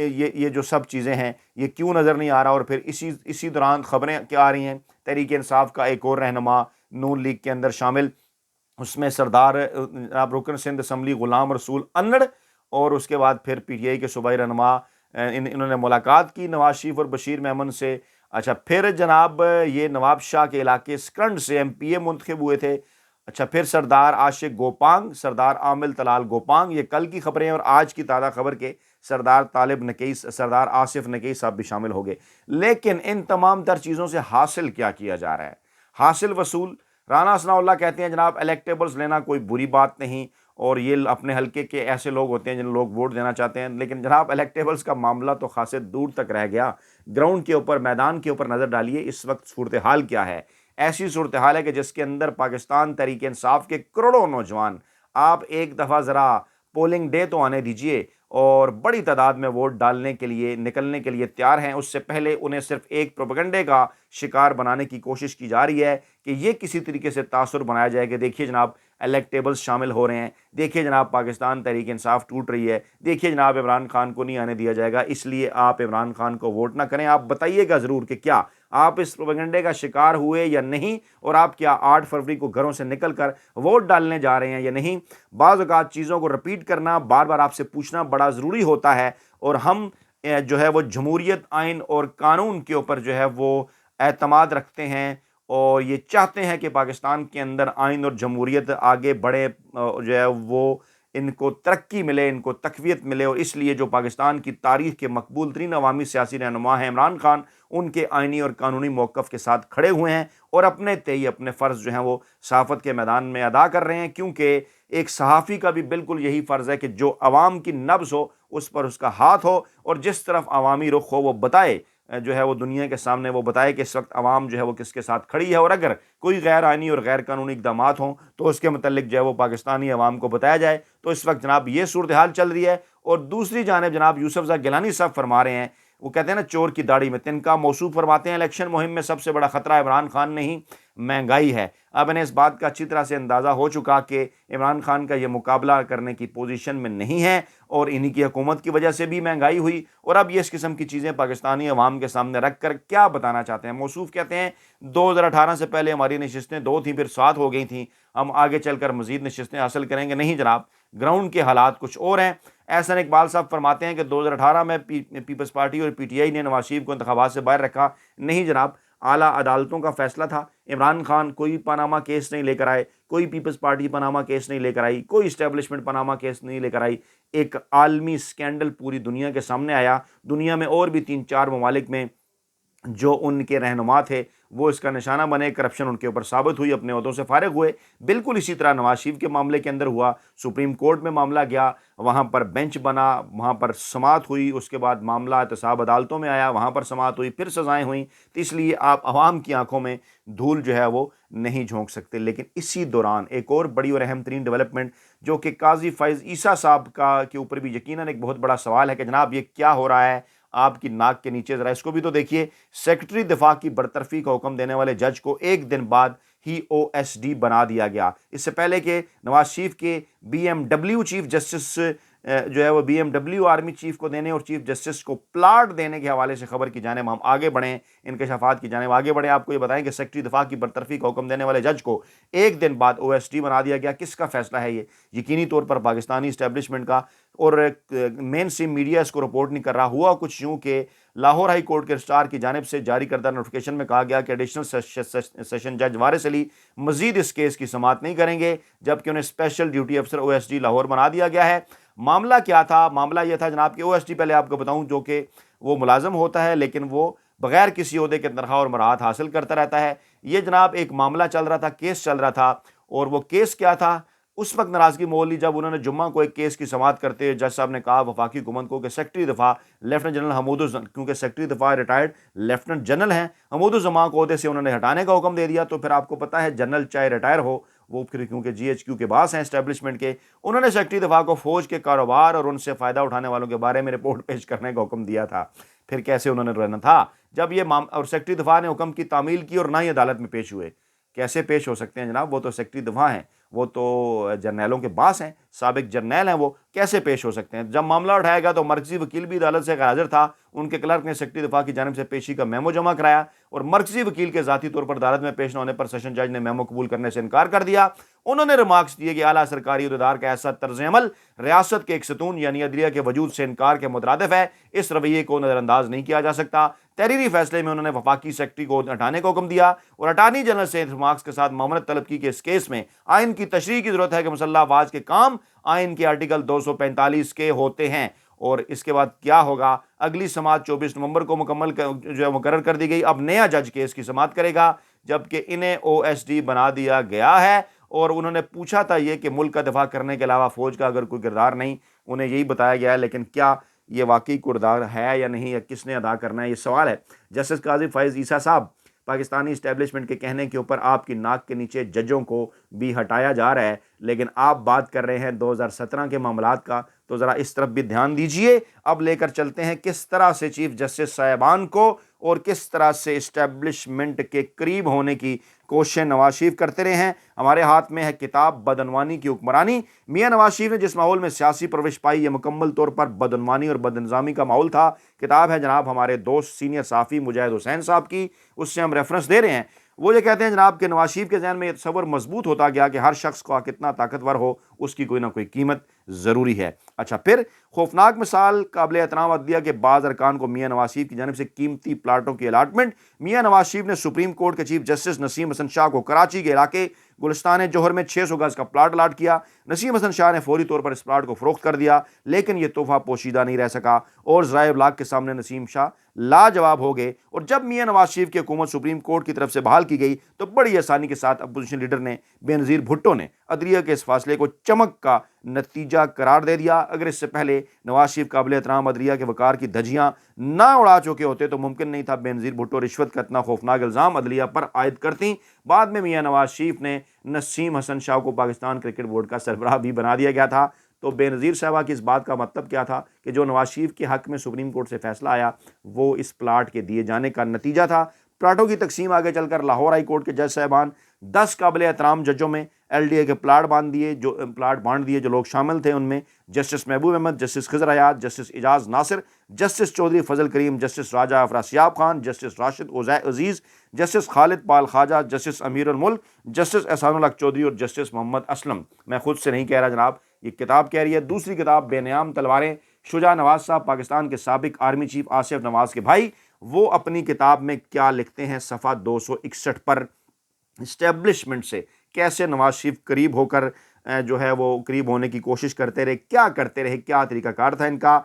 یہ جو سب چیزیں ہیں یہ کیوں نظر نہیں آ رہا؟ اور پھر اسی دوران خبریں کیا آ رہی ہیں، تحریک انصاف کا ایک اور رہنما نون لیگ کے اندر شامل، اس میں سردار جناب رکن سندھ اسمبلی غلام رسول انڑ، اور اس کے بعد پھر پی ٹی آئی کے صوبائی رہنما انہوں نے ملاقات کی نواز شریف اور بشیر میمن سے۔ اچھا، پھر جناب یہ نواب شاہ کے علاقے سکنڈ سے ایم پی اے منتخب ہوئے تھے۔ اچھا، پھر سردار عاشق گوپانگ، سردار عامل طلال گوپانگ، یہ کل کی خبریں، اور آج کی تازہ خبر کے سردار طالب نکیس، سردار آصف نکیس صاحب بھی شامل ہو گئے۔ لیکن ان تمام تر چیزوں سے حاصل کیا جا رہا ہے؟ حاصل وصول۔ رانا ثناء اللہ کہتے ہیں جناب الیکٹیبلز لینا کوئی بری بات نہیں، اور یہ اپنے حلقے کے ایسے لوگ ہوتے ہیں جن لوگ ووٹ دینا چاہتے ہیں، لیکن جناب الیکٹیبلز کا معاملہ تو خاصے دور تک رہ گیا۔ گراؤنڈ کے اوپر، میدان کے اوپر نظر ڈالیے اس وقت صورتحال کیا ہے۔ ایسی صورتحال ہے کہ جس کے اندر پاکستان تحریک انصاف کے کروڑوں نوجوان، آپ ایک دفعہ ذرا پولنگ ڈے تو آنے دیجئے، اور بڑی تعداد میں ووٹ ڈالنے کے لیے نکلنے کے لیے تیار ہیں۔ اس سے پہلے انہیں صرف ایک پروپیگنڈے کا شکار بنانے کی کوشش کی جا رہی ہے کہ یہ کسی طریقے سے تاثر بنایا جائے کہ دیکھیے جناب الیکٹیبلز شامل ہو رہے ہیں، دیکھیے جناب پاکستان تحریک انصاف ٹوٹ رہی ہے، دیکھیے جناب عمران خان کو نہیں آنے دیا جائے گا، اس لیے آپ عمران خان کو ووٹ نہ کریں۔ آپ بتائیے گا ضرور کہ کیا آپ اس پروپیگنڈے کا شکار ہوئے یا نہیں، اور آپ کیا 8 فروری کو گھروں سے نکل کر ووٹ ڈالنے جا رہے ہیں یا نہیں۔ بعض اوقات چیزوں کو رپیٹ کرنا، بار بار آپ سے پوچھنا بڑا ضروری ہوتا ہے، اور ہم جو ہے وہ جمہوریت، آئین اور قانون کے اوپر جو ہے وہ اعتماد رکھتے ہیں، اور یہ چاہتے ہیں کہ پاکستان کے اندر آئین اور جمہوریت آگے بڑھے، جو ہے وہ ان کو ترقی ملے، ان کو تقویت ملے، اور اس لیے جو پاکستان کی تاریخ کے مقبول ترین عوامی سیاسی رہنما ہیں عمران خان، ان کے آئینی اور قانونی موقف کے ساتھ کھڑے ہوئے ہیں، اور اپنے تئیں اپنے فرض جو ہیں وہ صحافت کے میدان میں ادا کر رہے ہیں، کیونکہ ایک صحافی کا بھی بالکل یہی فرض ہے کہ جو عوام کی نبض ہو اس پر اس کا ہاتھ ہو، اور جس طرف عوامی رخ ہو وہ بتائے، جو ہے وہ دنیا کے سامنے وہ بتائے کہ اس وقت عوام جو ہے وہ کس کے ساتھ کھڑی ہے، اور اگر کوئی غیر آئینی اور غیر قانونی اقدامات ہوں تو اس کے متعلق جو ہے وہ پاکستانی عوام کو بتایا جائے۔ تو اس وقت جناب یہ صورتحال چل رہی ہے، اور دوسری جانب جناب یوسفزئی گیلانی صاحب فرما رہے ہیں، وہ کہتے ہیں نا چور کی داڑھی میں تنکا، موصوف فرماتے ہیں الیکشن مہم میں سب سے بڑا خطرہ عمران خان نہیں مہنگائی ہے۔ اب انہیں اس بات کا اچھی طرح سے اندازہ ہو چکا کہ عمران خان کا یہ مقابلہ کرنے کی پوزیشن میں نہیں ہے، اور انہی کی حکومت کی وجہ سے بھی مہنگائی ہوئی، اور اب یہ اس قسم کی چیزیں پاکستانی عوام کے سامنے رکھ کر کیا بتانا چاہتے ہیں؟ موصوف کہتے ہیں 2018 سے پہلے ہماری نشستیں 2 تھیں، پھر 7 ہو گئی تھیں، ہم آگے چل کر مزید نشستیں حاصل کریں گے۔ نہیں جناب، گراؤنڈ کے حالات کچھ اور ہیں۔ احسن اقبال صاحب فرماتے ہیں کہ 2018 میں پیپلز پارٹی اور پی ٹی آئی نے نواز شریف کو انتخابات سے باہر رکھا۔ نہیں جناب، اعلیٰ عدالتوں کا فیصلہ تھا۔ عمران خان کوئی پاناما کیس نہیں لے کر آئے، کوئی پیپلز پارٹی پاناما کیس نہیں لے کر آئی، کوئی اسٹیبلشمنٹ پاناما کیس نہیں لے کر آئی۔ ایک عالمی سکینڈل پوری دنیا کے سامنے آیا، دنیا میں اور بھی 3-4 ممالک میں جو ان کے رہنما تھے وہ اس کا نشانہ بنے، کرپشن ان کے اوپر ثابت ہوئی، اپنے عہدوں سے فارغ ہوئے۔ بالکل اسی طرح نواز شریف کے معاملے کے اندر ہوا، سپریم کورٹ میں معاملہ گیا، وہاں پر بینچ بنا، وہاں پر سماعت ہوئی، اس کے بعد معاملہ احتساب عدالتوں میں آیا، وہاں پر سماعت ہوئی، پھر سزائیں ہوئیں۔ تو اس لیے آپ عوام کی آنکھوں میں دھول جو ہے وہ نہیں جھونک سکتے۔ لیکن اسی دوران ایک اور بڑی اور اہم ترین ڈیولپمنٹ جو کہ قاضی فائز عیسیٰ صاحب کے اوپر بھی یقیناً ایک بہت بڑا سوال ہے کہ جناب یہ کیا ہو رہا ہے آپ کی ناک کے نیچے، ذرا اس کو بھی تو دیکھیے۔ سیکرٹری دفاع کی برطرفی کا حکم دینے والے جج کو ایک دن بعد ہی او ایس ڈی بنا دیا گیا۔ اس سے پہلے کہ نواز شریف کے B M W chief justice جو ہے وہ B M W army chief کو دینے اور چیف جسٹس کو پلاٹ دینے کے حوالے سے خبر کی جانب ہم آگے بڑھیں، انکشافات کی جانب آگے بڑھیں، آپ کو یہ بتائیں کہ سیکرٹری دفاع کی برطرفی کا حکم دینے والے جج کو ایک دن بعد او ایس ڈی بنا دیا گیا۔ کس کا فیصلہ ہے یہ؟ یقینی طور پر پاکستانی اسٹیبلشمنٹ کا، اور مین اسٹریم میڈیا اس کو رپورٹ نہیں کر رہا۔ ہوا کچھ یوں کہ لاہور ہائی کورٹ کے رجسٹرار کی جانب سے جاری کردہ نوٹیفیکیشن میں کہا گیا کہ ایڈیشنل سیشن جج وارث علی مزید اس کیس کی سماعت نہیں کریں گے، جبکہ انہیں اسپیشل ڈیوٹی افسر او ایس ڈی لاہور بنا دیا گیا ہے۔ معاملہ کیا تھا؟ معاملہ یہ تھا جناب کہ او ایس ڈی، پہلے آپ کو بتاؤں، جو کہ وہ ملازم ہوتا ہے لیکن وہ بغیر کسی عہدے کے تنخواہ اور مراحت حاصل کرتا رہتا ہے۔ یہ جناب ایک معاملہ چل رہا تھا، کیس چل رہا تھا، اور وہ کیس کیا تھا؟ اس وقت ناراضگی مول لی جب انہوں نے جمعہ کو ایک کیس کی سماعت کرتے ہوئے جج صاحب نے کہا وفاقی حکومت کو کہ سیکرٹری دفاع لیفٹنٹ جنرل حمود کیونکہ سیکرٹری دفاع ریٹائرڈ لیفٹنٹ جنرل ہیں، حمود الزماں کو عہدے سے انہوں نے ہٹانے کا حکم دے دیا۔ تو پھر آپ کو پتہ ہے جنرل چاہے ریٹائر ہو، وہ پھر کیونکہ جی ایچ کیو کے باس ہیں اسٹیبلشمنٹ کے، انہوں نے سیکرٹری دفاع کو فوج کے کاروبار اور ان سے فائدہ اٹھانے والوں کے بارے میں رپورٹ پیش کرنے کا حکم دیا تھا۔ پھر کیسے انہوں نے رہنا تھا جب یہ اور سیکرٹری دفاع نے حکم کی تعمیل کی اور نہ ہی عدالت میں پیش ہوئے؟ کیسے پیش ہو سکتے ہیں جناب؟ وہ تو سیکرٹری دفاع ہیں، وہ تو جرنیلوں کے باس ہیں، سابق جرنیل ہیں، وہ کیسے پیش ہو سکتے ہیں؟ جب معاملہ اٹھایا گیا تو مرکزی وکیل بھی عدالت سے غیر حاضر تھا، ان کے کلرک نے سیکرٹری دفاع کی جانب سے پیشی کا میمو جمع کرایا اور مرکزی وکیل کے ذاتی طور پر عدالت میں پیش نہ ہونے پر سیشن جج نے میمو قبول کرنے سے انکار کر دیا۔ انہوں نے ریمارکس دیے کہ اعلیٰ سرکاری عہدیدار کا ایسا طرز عمل ریاست کے ایک ستون یعنی عدلیہ کے وجود سے انکار کے مترادف ہے، اس رویے کو نظر انداز نہیں کیا جا سکتا۔ تحریری فیصلے میں انہوں نے وفاقی سیکرٹری کو ہٹانے کا حکم دیا اور اٹارنی جنرل سے ریمارکس کے ساتھ معاونت طلب کی کہ اس کیس میں آئین کی تشریح کی ضرورت ہے کہ مسلح افواج کے کام آئین کے آرٹیکل 245 کے ہوتے ہیں۔ اور اس کے بعد کیا ہوگا؟ اگلی سماعت 24 نومبر کو مقرر کر دی گئی۔ اب نیا جج کیس کی سماعت کرے گا، جبکہ انہیں OSD بنا دیا گیا ہے اور انہوں نے پوچھا تھا یہ کہ ملک کا دفاع کرنے کے علاوہ فوج کا اگر کوئی کردار نہیں، انہیں یہی بتایا گیا ہے، لیکن کیا یہ واقعی کردار ہے یا نہیں، یا کس نے ادا کرنا ہے، یہ سوال ہے۔ جسٹس قاضی فائز عیسیٰ صاحب، پاکستانی اسٹیبلشمنٹ کے کہنے کے اوپر آپ کی ناک کے نیچے ججوں کو بھی ہٹایا جا رہا ہے، لیکن آپ بات کر رہے ہیں 2017 کے معاملات کا، تو ذرا اس طرف بھی دھیان دیجئے۔ اب لے کر چلتے ہیں کس طرح سے چیف جسٹس صاحبان کو اور کس طرح سے اسٹیبلشمنٹ کے قریب ہونے کی کوششیں نواز شریف کرتے رہے ہیں۔ ہمارے ہاتھ میں ہے کتاب بدعنوانی کی حکمرانی۔ میاں نواز شریف نے جس ماحول میں سیاسی پرورش پائی، یہ مکمل طور پر بدعنوانی اور بدنظامی کا ماحول تھا۔ کتاب ہے جناب ہمارے دوست سینئر صحافی مجاہد حسین صاحب کی، اس سے ہم ریفرنس دے رہے ہیں۔ وہ یہ کہتے ہیں جناب کہ نواز شریف کے ذہن میں یہ تصور مضبوط ہوتا گیا کہ ہر شخص کو کتنا طاقتور ہو اس کی کوئی نہ کوئی قیمت ضروری ہے۔ اچھا، پھر خوفناک مثال قابل احترام عدلیہ کے بعض ارکان کو میاں نواز شریف کی جانب سے قیمتی پلاٹوں کی الاٹمنٹ۔ میاں نواز شریف نے سپریم کورٹ کے چیف جسٹس نسیم حسن شاہ کو کراچی کے علاقے گلستان جوہر میں 600 گز کا پلاٹ الاٹ کیا۔ نسیم حسن شاہ نے فوری طور پر اس پلاٹ کو فروخت کر دیا، لیکن یہ تحفہ پوشیدہ نہیں رہ سکا اور ذرائع ابلاغ کے سامنے نسیم شاہ لاجواب ہو گئے۔ اور جب میاں نواز شریف کی حکومت سپریم کورٹ کی طرف سے بحال کی گئی تو بڑی آسانی کے ساتھ اپوزیشن لیڈر نے بے نظیر بھٹو نے عدلیہ کے اس فیصلے کو چمک کا نتیجہ قرار دے دیا۔ اگر اس سے پہلے نواز شریف قابل احترام عدلیہ کے وقار کی دھجیاں نہ اڑا چکے ہوتے تو ممکن نہیں تھا بے نظیر بھٹو رشوت کا اتنا خوفناک الزام عدلیہ پر عائد کرتی۔ بعد میں میاں نواز شریف نے نسیم حسن شاہ کو پاکستان کرکٹ بورڈ کا سربراہ بھی بنا دیا گیا تھا۔ تو بے نظیر صاحبہ کی اس بات کا مطلب کیا تھا کہ جو نواز شریف کے حق میں سپریم کورٹ سے فیصلہ آیا وہ اس پلاٹ کے دیے جانے کا نتیجہ تھا۔ پلاٹوں کی تقسیم آگے چل کر لاہور ہائی کورٹ کے جج صاحبان 10 قابل احترام ججوں میں LDA کے پلاٹ بانٹ دیے۔ جو لوگ شامل تھے ان میں جسٹس محبوب احمد، جسٹس خضر حیات، جسٹس اعجاز ناصر، جسٹس چودھری فضل کریم، جسٹس راجہ افراسیاب خان، جسٹس راشد عزیز، جسٹس خالد پال خواجہ، جسٹس امیر الملک، جسٹس احسان الحق چودھری اور جسٹس محمد اسلم۔ میں خود سے نہیں کہہ رہا جناب، یہ کتاب کہہ رہی ہے۔ دوسری کتاب بے نیام تلواریں، شجاع نواز صاحب پاکستان کے سابق آرمی چیف آصف نواز کے بھائی، وہ اپنی کتاب میں کیا لکھتے ہیں صفحہ 261 پر، اسٹیبلشمنٹ سے کیسے نواز شریف قریب ہو کر جو ہے وہ قریب ہونے کی کوشش کرتے رہے، کیا کرتے رہے، کیا طریقہ کار تھا ان کا۔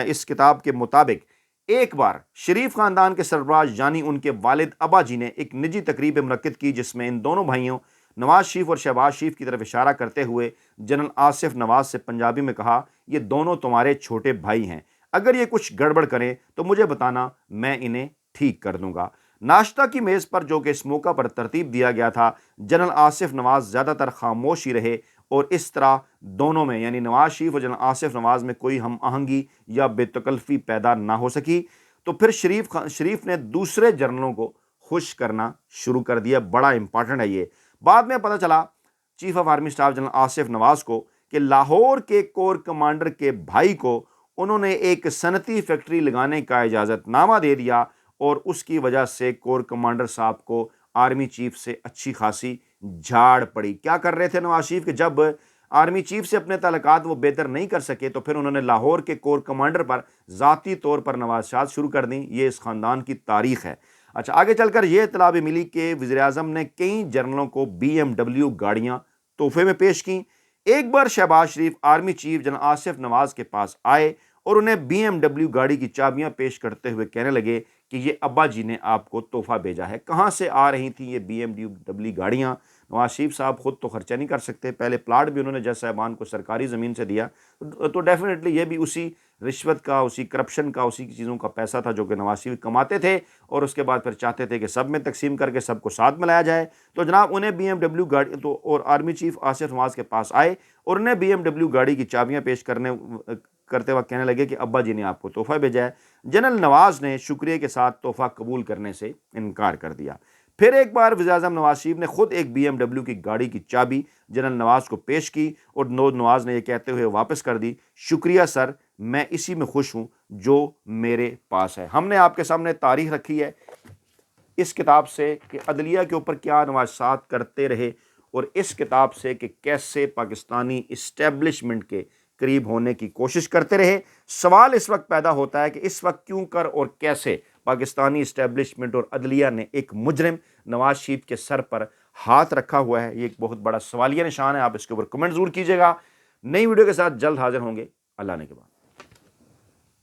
اس کتاب کے مطابق ایک بار شریف خاندان کے سربراہ یعنی ان کے والد ابا جی نے ایک نجی تقریب منعقد کی جس میں ان دونوں بھائیوں نواز شریف اور شہباز شریف کی طرف اشارہ کرتے ہوئے جنرل آصف نواز سے پنجابی میں کہا، یہ دونوں تمہارے چھوٹے بھائی ہیں، اگر یہ کچھ گڑبڑ کریں تو مجھے بتانا، میں انہیں ٹھیک کر دوں گا۔ ناشتہ کی میز پر جو کہ اس موقع پر ترتیب دیا گیا تھا، جنرل آصف نواز زیادہ تر خاموش ہی رہے اور اس طرح دونوں میں یعنی نواز شریف اور جنرل آصف نواز میں کوئی ہم آہنگی یا بے تکلفی پیدا نہ ہو سکی۔ تو پھر شریف نے دوسرے جنرلوں کو خوش کرنا شروع کر دیا۔ بڑا امپارٹنٹ ہے یہ۔ بعد میں پتہ چلا chief of army staff general Asif Nawaz کو کہ لاہور کے کور کمانڈر کے بھائی کو انہوں نے ایک صنعتی فیکٹری لگانے کا اجازت نامہ دے دیا اور اس کی وجہ سے کور کمانڈر صاحب کو آرمی چیف سے اچھی خاصی جھاڑ پڑی۔ کیا کر رہے تھے نواز شریف کہ جب آرمی چیف سے اپنے تعلقات وہ بہتر نہیں کر سکے تو پھر انہوں نے لاہور کے کور کمانڈر پر ذاتی طور پر نوازشات شروع کر دیں۔ یہ اس خاندان کی تاریخ ہے۔ اچھا، آگے چل کر یہ اطلاع بھی ملی کہ وزیراعظم نے کئی جنرلوں کو BMW گاڑیاں تحفے میں پیش کیں۔ ایک بار شہباز شریف آرمی چیف جنرل آصف نواز کے پاس آئے اور انہیں BMW گاڑی کی چابیاں پیش کرتے ہوئے کہنے لگے کہ یہ ابا جی نے آپ کو تحفہ بھیجا ہے۔ کہاں سے آ رہی تھیں یہ BMW گاڑیاں؟ نواز شریف صاحب خود تو خرچہ نہیں کر سکتے، پہلے پلاٹ بھی انہوں نے جج صاحبان کو سرکاری زمین سے دیا، تو ڈیفینیٹلی یہ بھی اسی رشوت کا، اسی کرپشن کا، اسی چیزوں کا پیسہ تھا جو کہ نواز شریف کماتے تھے اور اس کے بعد پھر چاہتے تھے کہ سب میں تقسیم کر کے سب کو ساتھ ملایا جائے۔ تو جناب انہیں BMW گاڑی تو اور آرمی چیف آصف نواز کے پاس آئے اور انہیں BMW گاڑی کی چابیاں پیش کرتے وقت کہنے لگے کہ ابا جی نے آپ کو تحفہ بھیجا ہے۔ جنرل نواز نے شکریہ کے ساتھ تحفہ قبول کرنے سے انکار کر دیا۔ پھر ایک بار وزیر اعظم نواز شریف نے خود ایک BMW کی گاڑی کی چابی جنرل نواز کو پیش کی اور نواز نے یہ کہتے ہوئے واپس کر دی، شکریہ سر، میں اسی میں خوش ہوں جو میرے پاس ہے۔ ہم نے آپ کے سامنے تاریخ رکھی ہے اس کتاب سے کہ عدلیہ کے اوپر کیا نوازشات کرتے رہے، اور اس کتاب سے کہ کیسے پاکستانی اسٹیبلشمنٹ کے قریب ہونے کی کوشش کرتے رہے۔ سوال اس وقت پیدا ہوتا ہے کہ اس وقت کیوں کر اور کیسے پاکستانی اسٹیبلشمنٹ اور عدلیہ نے ایک مجرم نواز شریف کے سر پر ہاتھ رکھا ہوا ہے۔ یہ ایک بہت بڑا سوالیہ نشان ہے، آپ اس کے اوپر کمنٹ ضرور کیجیے گا۔ نئی ویڈیو کے ساتھ جلد حاضر ہوں گے، اللہ نے کے بعد۔